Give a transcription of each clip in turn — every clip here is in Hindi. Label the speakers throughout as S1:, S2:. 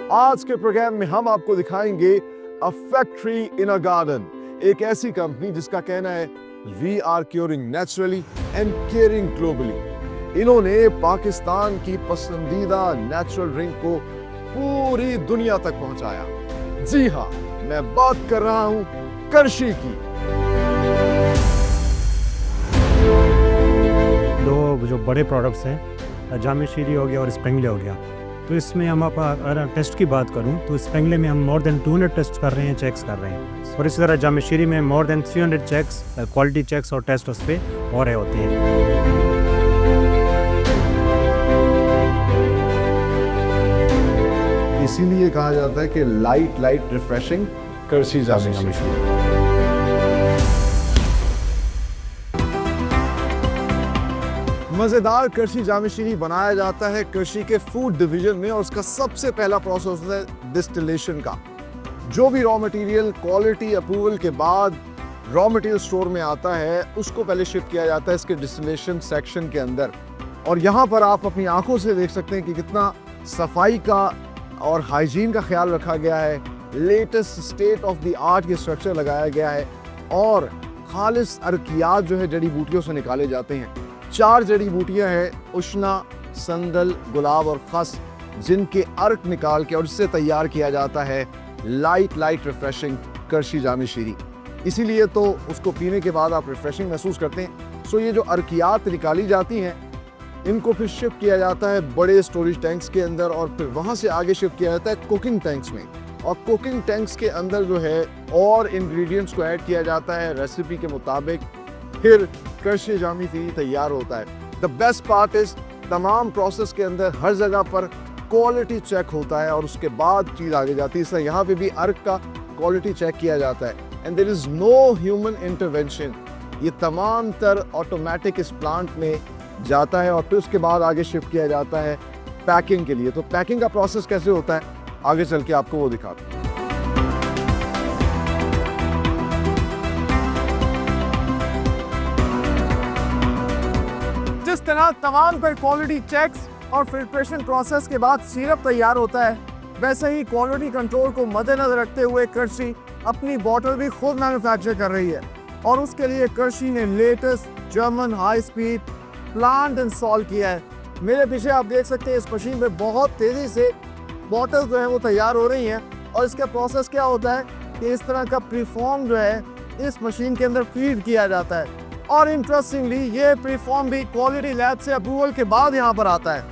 S1: आज के प्रोग्राम में हम आपको दिखाएंगे a factory in a garden, एक ऐसी कंपनी जिसका कहना है we are curing naturally and caring globally. इन्होंने पाकिस्तान की पसंदीदा नेचुरल ड्रिंक को पूरी दुनिया तक पहुंचाया। जी हाँ, मैं बात कर रहा हूं करशी की।
S2: दो जो बड़े प्रोडक्ट्स हैं, जामे शीरी हो गया और स्प्रिंगले हो गया। तो इसमें हम अगर टेस्ट की बात करूं तो स्प्रिंगले में हम मोर देन 200 टेस्ट कर रहे हैं, चेक्स कर रहे हैं, और इसी तरह जामे शीरी में more than 300 checks, quality checks और टेस्ट उस पर हो रहे होते हैं।
S1: इसीलिए कहा जाता है कि लाइट रिफ्रेशिंग करशी जामे शीरी। मजेदार करशी जामे शीरी बनाया जाता है करशी के फूड डिवीजन में, और उसका सबसे पहला प्रोसेस है डिस्टिलेशन का। जो भी रॉ मटेरियल क्वालिटी अप्रूवल के बाद रॉ मटेरियल स्टोर में आता है, उसको पहले शिफ्ट किया जाता है इसके डिस्टिलेशन सेक्शन के अंदर। और यहाँ पर आप अपनी आंखों से देख सकते हैं कि कितना सफाई का और हाइजीन का ख्याल रखा गया है। Latest state of the art ये स्ट्रक्चर लगाया गया है, और खालिस अर्कियात जो है जड़ी बूटियों से निकाले जाते हैं। 4 जड़ी बूटियां हैं, उष्णा, संदल, गुलाब और खस, जिनके अर्क निकाल के और इससे तैयार किया जाता है लाइट रिफ्रेशिंग करशी जामे शीरी। इसीलिए तो उसको पीने के बाद आप रिफ्रेशिंग महसूस करते हैं। सो ये जो अर्कियात निकाली जाती हैं, इनको फिर शिफ्ट किया जाता है बड़े स्टोरेज टैंक्स के अंदर, और फिर वहाँ से आगे शिफ्ट किया जाता है कुकिंग टैंक्स में। और कुकिंग टैंक्स के अंदर जो है और इंग्रेडिएंट्स को ऐड किया जाता है रेसिपी के मुताबिक, फिर करशी जामे शीरी तैयार होता है। द बेस्ट पार्ट इज तमाम प्रोसेस के अंदर हर जगह पर क्वालिटी चेक होता है, और उसके बाद चीज़ आगे जाती है। इसलिए यहाँ पे भी अर्क का क्वालिटी चेक किया जाता है, and there is no human intervention. ये तमाम तर ऑटोमेटिक इस प्लांट में जाता है, और फिर उसके बाद आगे शिफ्ट किया जाता है पैकिंग के लिए। तो पैकिंग का प्रोसेस कैसे होता है, आगे चल के आपको वो दिखाते हैं। जिस तरह तमाम पर क्वालिटी चेक्स और फिल्ट्रेशन प्रोसेस के बाद सिरप तैयार होता है, वैसे ही क्वालिटी कंट्रोल को मद्देनजर रखते हुए करशी अपनी बॉटल भी खुद मैन्युफैक्चर कर रही है। और उसके लिए करशी ने latest German high speed plant install किया है। मेरे पीछे आप देख सकते हैं इस मशीन में बहुत तेज़ी से बॉटल्स जो है वो तैयार हो रही हैं। और इसका प्रोसेस क्या होता है कि इस तरह का प्रीफॉर्म जो है इस मशीन के अंदर फीड किया जाता है, और इंटरेस्टिंगली ये प्रीफॉर्म भी क्वालिटी लैब से अप्रूवल के बाद यहाँ पर आता है।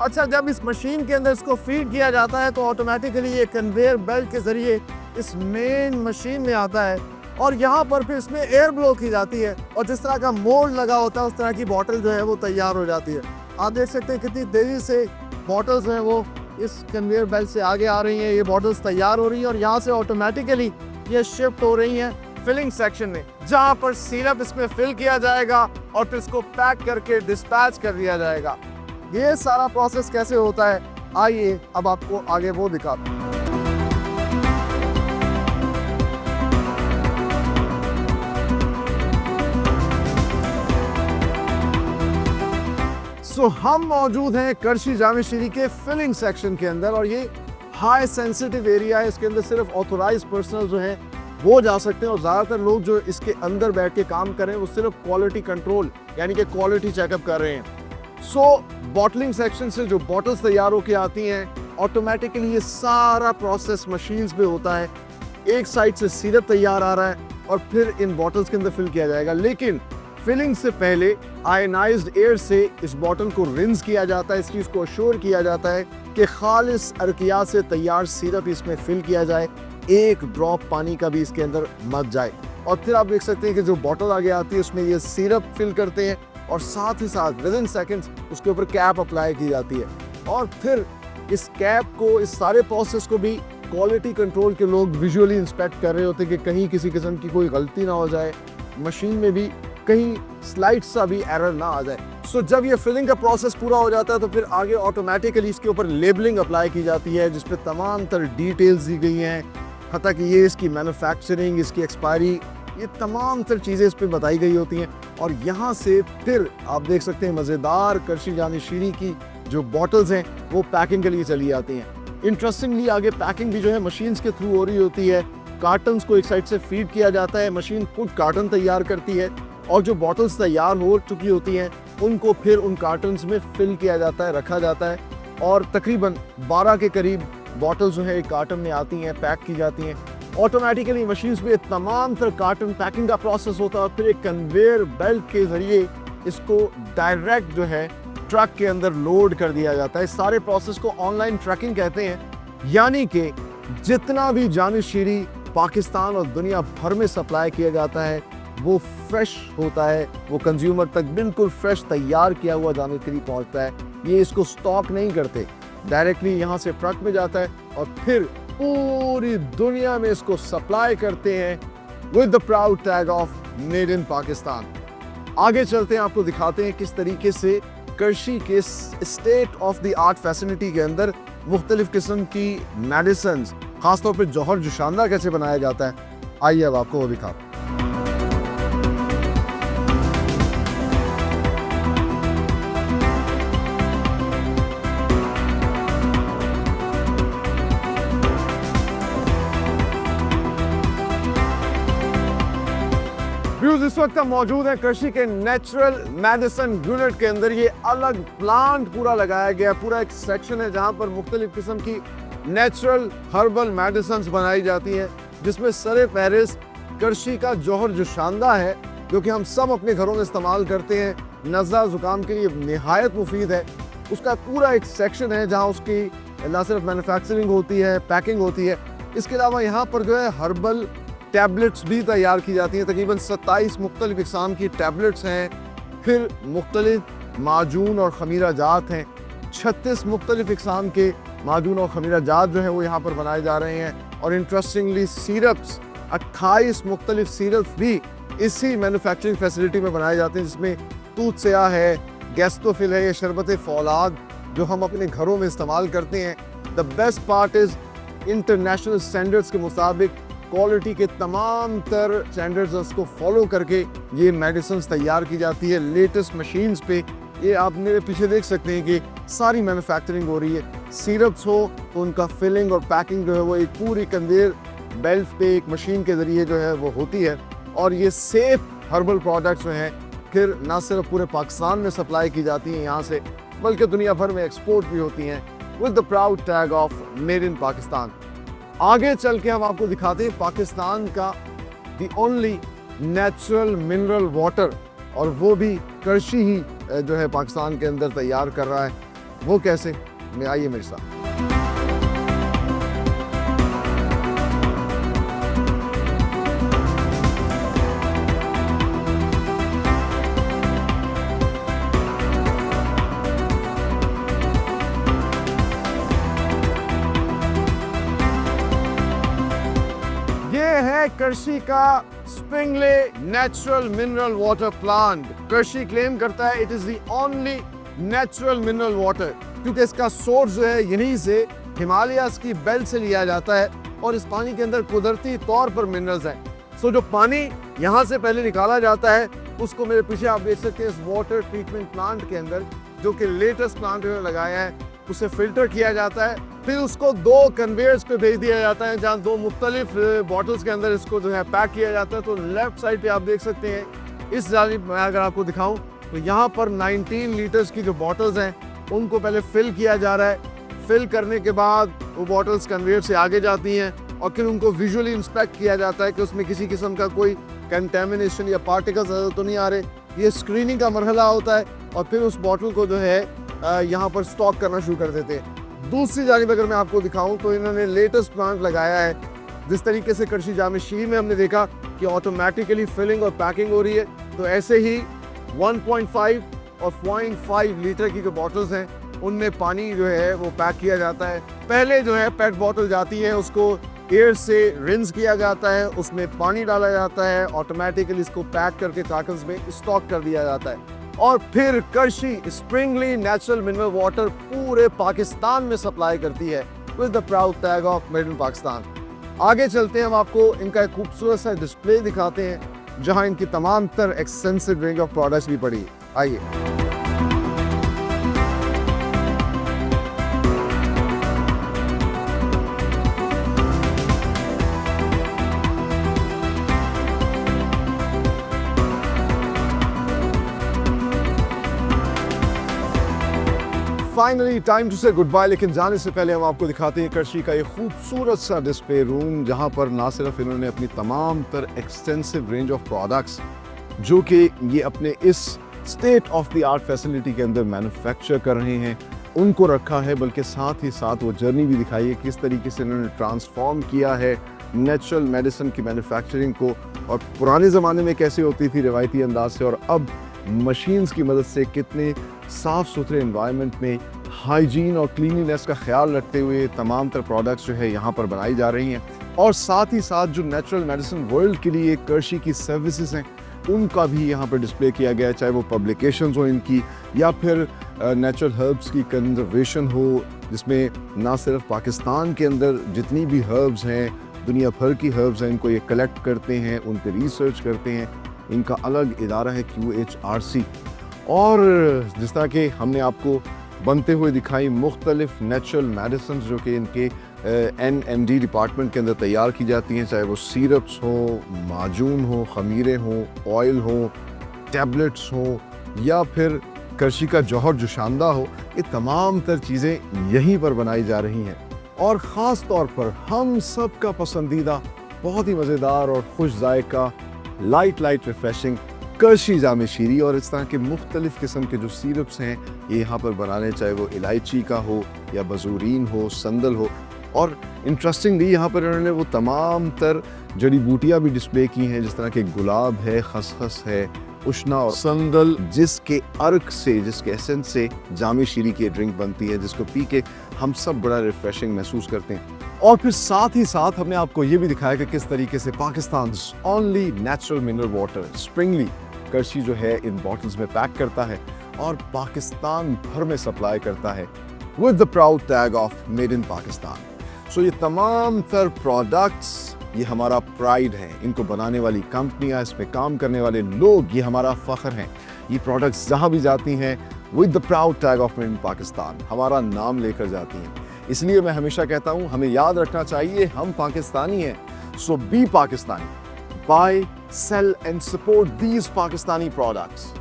S1: अच्छा, जब इस मशीन के अंदर इसको फीड किया जाता है तो ऑटोमेटिकली ये कन्वेयर बेल्ट के ज़रिए इस मेन मशीन में आता है, और यहाँ पर फिर इसमें एयर ब्लो की जाती है, और जिस तरह का मोल्ड लगा होता है उस तरह की बॉटल जो है वो तैयार हो जाती है। आप देख सकते हैं कितनी तेज़ी से बॉटल्स हैं वो इस कन्वेयर बेल्ट से आगे आ रही हैं। ये बॉटल्स तैयार हो रही हैं, और यहाँ से ऑटोमेटिकली ये शिफ्ट हो रही हैं फिलिंग सेक्शन में, जहाँ पर सिरप इसमें फिल किया जाएगा और फिर इसको पैक करके डिस्पैच कर दिया जाएगा। ये सारा प्रोसेस कैसे होता है, आइए अब आपको आगे वो दिखाते हैं। सो हम मौजूद हैं करशी जामे शीरी के फिलिंग सेक्शन के अंदर, और ये हाई सेंसिटिव एरिया है। इसके अंदर सिर्फ ऑथोराइज्ड पर्सनल जो हैं वो जा सकते हैं, और ज़्यादातर लोग जो इसके अंदर बैठ के काम कर रहे हैं वो सिर्फ क्वालिटी कंट्रोल यानी कि क्वालिटी चेकअप कर रहे हैं। सो बॉटलिंग सेक्शन से जो बॉटल्स तैयार होके आती हैं, ऑटोमेटिकली ये सारा प्रोसेस मशीन्स पे होता है। एक साइड से सिरप तैयार आ रहा है और फिर इन बॉटल्स के अंदर फिल किया जाएगा, लेकिन फिलिंग से पहले आयनाइज्ड एयर से इस बॉटल को रिंस किया जाता है। इस चीज़ को अश्योर किया जाता है कि खालिस अर्किया से तैयार सिरप इसमें फिल किया जाए, एक ड्रॉप पानी का भी इसके अंदर मत जाए। और फिर आप देख सकते हैं कि जो बॉटल आगे आती है उसमें ये सिरप फिल करते हैं, और साथ ही साथ विद इन सेकेंड्स उसके ऊपर कैप अप्लाई की जाती है। और फिर इस कैप को, इस सारे प्रोसेस को भी क्वालिटी कंट्रोल के लोग विजुअली इंस्पेक्ट कर रहे होते हैं कि कहीं किसी किस्म की कोई गलती ना हो जाए, मशीन में भी कहीं स्लाइड सा भी एरर ना आ जाए। सो जब ये फिलिंग का प्रोसेस पूरा हो जाता है तो फिर आगे ऑटोमेटिकली इसके ऊपर लेबलिंग अप्लाई की जाती है, जिसपे तमाम तरह डिटेल्स दी गई हैं, हत्ता कि ये इसकी मैन्युफैक्चरिंग, इसकी एक्सपायरी, ये तमाम तर चीज़ें इस पर बताई गई होती हैं। और यहाँ से फिर आप देख सकते हैं मज़ेदार करशी जामे शीरी की जो बॉटल्स हैं वो पैकिंग के लिए चली जाती हैं। इंटरेस्टिंगली आगे पैकिंग भी जो है मशीन्स के थ्रू हो रही होती है। कार्टन्स को एक साइड से फीड किया जाता है, मशीन खुद कार्टन तैयार करती है और जो बॉटल्स तैयार हो चुकी होती हैं उनको फिर उन कार्टन्स में फिल किया जाता है, रखा जाता है और तकरीबन 12 के करीब बॉटल्स जो है एक कार्टन में आती हैं, पैक की जाती हैं। ऑटोमेटिकली मशीन्स में तमाम तरह कार्टन पैकिंग का प्रोसेस होता है और फिर एक कन्वेयर बेल्ट के ज़रिए इसको डायरेक्ट जो है ट्रक के अंदर लोड कर दिया जाता है। इस सारे प्रोसेस को ऑनलाइन ट्रैकिंग कहते हैं, यानी कि जितना भी जानिशीरी पाकिस्तान और दुनिया भर में सप्लाई किया जाता है वो फ्रेश होता है, वो कंज्यूमर तक बिल्कुल फ्रेश तैयार किया हुआ जानिशीरी पहुंचता है। ये इसको स्टॉक नहीं करते, डायरेक्टली यहाँ से ट्रक में जाता है और फिर पूरी दुनिया में इसको सप्लाई करते हैं with the proud tag of made in Pakistan. आगे चलते हैं, आपको दिखाते हैं किस तरीके से करशी के state of the art facility के अंदर मुख्तलिफ किस्म की मेडिसिन, खासतौर पर जौहर जुशांदा कैसे बनाया जाता है। आइए अब आपको वो दिखाते हैं। इस वक्त हम मौजूद हैं करशी के नेचुरल मेडिसिन यूनिट के अंदर। ये अलग प्लांट पूरा लगाया गया, पूरा एक सेक्शन है जहां पर मुख्तलिफ किस्म की नेचुरल हर्बल मेडिसिन बनाई जाती हैं, जिसमें सरे फहरिस्त करशी का जौहर जुशांदा है जो कि हम सब अपने घरों में इस्तेमाल करते हैं, नज़ला ज़ुकाम के लिए निहायत मुफीद है। उसका पूरा एक सेक्शन है जहाँ उसकी ना सिर्फ मैन्युफैक्चरिंग होती है, पैकिंग होती है, इसके अलावा यहाँ पर जो है हर्बल टैबलेट्स भी तैयार की जाती हैं। तकरीबन 27 मुख्तलिफ इक़साम की टैबलेट्स हैं, फिर मुख्तलिफ माजून और खमीरा जात हैं, 36 मुख्तलिफ इक़साम के माजून और खमीरा जात जो है वो यहाँ पर बनाए जा रहे हैं। और इंटरेस्टिंगली सीरप्स, 28 मुख्तलिफ सीरप्स भी इसी मैन्युफैक्चरिंग फैसिलिटी में बनाए जाते हैं, जिसमें तूत स्याह है, गैस्टोफिल है, ये शरबत फौलाद जो हम अपने घरों में इस्तेमाल करते हैं। The best part is international standards के मुताबिक क्वालिटी के तमाम तर स्टैंडर्ड्स उसको फॉलो करके ये मेडिसिन तैयार की जाती है लेटेस्ट मशीन्स पे। ये आप मेरे पीछे देख सकते हैं कि सारी मैन्युफैक्चरिंग हो रही है। सिरप्स हो तो उनका फिलिंग और पैकिंग जो है वो एक पूरी कन्वेयर बेल्ट पे एक मशीन के ज़रिए जो है वो होती है। और ये सेफ हर्बल प्रोडक्ट्स जो हैं फिर ना सिर्फ पूरे पाकिस्तान में सप्लाई की जाती हैं यहाँ से, बल्कि दुनिया भर में एक्सपोर्ट भी होती हैं with the proud tag of made in Pakistan. आगे चल के हम आपको दिखाते हैं पाकिस्तान का the only natural mineral water, और वो भी करशी ही जो है पाकिस्तान के अंदर तैयार कर रहा है। वो कैसे, मैं आइए मेरे साथ। है करशी का Springley natural mineral water plant. Karshi claim करता है it is the only natural mineral water, क्योंकि इसका सोर्स जो है यहीं से हिमालयाज की बेल्ट से लिया जाता है और इस पानी के अंदर कुदरती तौर पर मिनरल्स हैं। सो जो पानी यहाँ से पहले निकाला जाता है उसको मेरे पीछे आप देख सकते हैं इस वाटर ट्रीटमेंट प्लांट के अंदर, जो कि लेटेस्ट प्लांट लगाया है, उसे फिल्टर किया जाता है, फिर उसको 2 कन्वेयर्स पे भेज दिया जाता है जहाँ 2 मुख्तलिफ बॉटल्स के अंदर इसको जो है पैक किया जाता है। तो लेफ्ट साइड पे आप देख सकते हैं, इस जानिब मैं अगर आपको दिखाऊं तो यहाँ पर 19 लीटर्स की जो बॉटल्स हैं उनको पहले फिल किया जा रहा है। फिल करने के बाद वो बॉटल्स कन्वेयर से आगे जाती हैं और फिर उनको विजुअली इंस्पेक्ट किया जाता है कि उसमें किसी किस्म का कोई कंटेमिनेशन या पार्टिकल्स तो नहीं आ रहे। ये स्क्रीनिंग का मरहला होता है और फिर उस बॉटल को जो है यहाँ पर स्टॉक करना शुरू कर देते हैं। दूसरी जानिब अगर मैं आपको दिखाऊं तो इन्होंने लेटेस्ट प्लांट लगाया है। जिस तरीके से करशी जामे शीर में हमने देखा कि ऑटोमेटिकली फिलिंग और पैकिंग हो रही है, तो ऐसे ही 1.5 और 0.5 लीटर की जो बॉटल्स हैं उनमें पानी जो है वो पैक किया जाता है। पहले जो है पेट बॉटल जाती है, उसको एयर से रिंस किया जाता है, उसमें पानी डाला जाता है, ऑटोमेटिकली इसको पैक करके कार्टन्स में स्टॉक कर दिया जाता है और फिर करशी स्प्रिंगली नेचुरल मिनरल वाटर पूरे पाकिस्तान में सप्लाई करती है with the proud tag of made in Pakistan. आगे चलते हैं, हम आपको इनका एक खूबसूरत सा डिस्प्ले दिखाते हैं जहां इनकी तमाम तर एक्सटेंसिव रेंज ऑफ प्रोडक्ट्स भी पड़ी। आइए। फाइनली टाइम टू से गुड बाय, लेकिन जाने से पहले हम आपको दिखाते हैं कर्शी का ये खूबसूरत सा डिस्प्ले रूम, जहां पर ना सिर्फ इन्होंने अपनी तमाम तर एक्सटेंसिव रेंज ऑफ प्रोडक्ट्स जो कि ये अपने इस state of the art facility के अंदर मैन्युफैक्चर कर रहे हैं उनको रखा है, बल्कि साथ ही साथ वो जर्नी भी दिखाई है किस तरीके से इन्होंने ट्रांसफॉर्म किया है नेचुरल मेडिसिन की मैन्युफैक्चरिंग को, और पुराने ज़माने में कैसे होती थी रिवायती अंदाज से, और अब मशीन्स की मदद से कितने साफ़ सुथरे इन्वायरमेंट में हाइजीन और क्लीनिनेस का ख्याल रखते हुए तमाम तर प्रोडक्ट्स जो है यहाँ पर बनाई जा रही हैं। और साथ ही साथ जो नेचुरल मेडिसिन वर्ल्ड के लिए कर्शी की सर्विसेज हैं उनका भी यहाँ पर डिस्प्ले किया गया है, चाहे वो पब्लिकेशंस हो इनकी या फिर नेचुरल हर्ब्स की कंजर्वेशन हो, जिसमें ना सिर्फ पाकिस्तान के अंदर जितनी भी हर्ब्स हैं, दुनिया भर की हर्ब्स हैं, इनको ये कलेक्ट करते हैं, उन पर रिसर्च करते हैं। इनका अलग इदारा है QHRC। और जिस तरह के हमने आपको बनते हुए दिखाई मुख्तलिफ नेचुरल मेडिसिन जो कि इनके NMD डिपार्टमेंट के अंदर तैयार की जाती हैं, चाहे वो सिरप्स हो, माजून हो, खमीरे हो, ऑयल हो, टैबलेट्स हो या फिर कर्शी का जौहर जुशांदा हो, ये तमाम तर चीज़ें यहीं पर बनाई जा रही हैं। और ख़ास तौर पर हम सब का पसंदीदा बहुत ही मज़ेदार और खुश जायका लाइट रिफ्रेशिंग कर्शी जामे शीरी और इस तरह के मुख्तलिफ किस्म के जो सिरप्स हैं ये यहाँ पर बनाने, चाहे वो इलायची का हो या बजूरीन हो, संदल हो। और इंटरेस्टिंगली यहाँ पर इन्होंने वो तमाम तर जड़ी बूटियाँ भी डिस्प्ले की हैं, जिस तरह के गुलाब है, खसखस है, उशना और संदल, जिसके अर्क से, जिसके एसेंस से जामे शीरी की ड्रिंक बनती है, जिसको पी के हम सब बड़ा रिफ्रेशिंग महसूस करते हैं। और फिर साथ ही साथ हमने आपको ये भी दिखाया कि किस तरीके से Pakistan only natural mineral water Springley Karshi जो है इन बॉटल्स में पैक करता है और पाकिस्तान भर में सप्लाई करता है with the proud tag of made in Pakistan. So ये तमाम तर प्रोडक्ट्स ये हमारा प्राइड है, इनको बनाने वाली कंपनियां, इसमें काम करने वाले लोग, ये हमारा फख्र हैं। ये प्रोडक्ट्स जहां भी जाती हैं with the proud tag of made in Pakistan हमारा नाम लेकर जाती हैं। इसलिए मैं हमेशा कहता हूं हमें याद रखना चाहिए हम पाकिस्तानी हैं, so be Pakistani, buy sell and support these Pakistani products.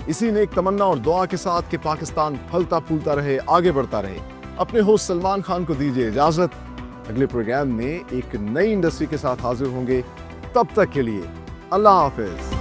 S1: इसी ने एक तमन्ना और दुआ के साथ कि पाकिस्तान फलता फूलता रहे, आगे बढ़ता रहे, अपने होस्ट सलमान खान को दीजिए इजाजत। अगले प्रोग्राम में एक नई इंडस्ट्री के साथ हाजिर होंगे, तब तक के लिए अल्लाह हाफिज।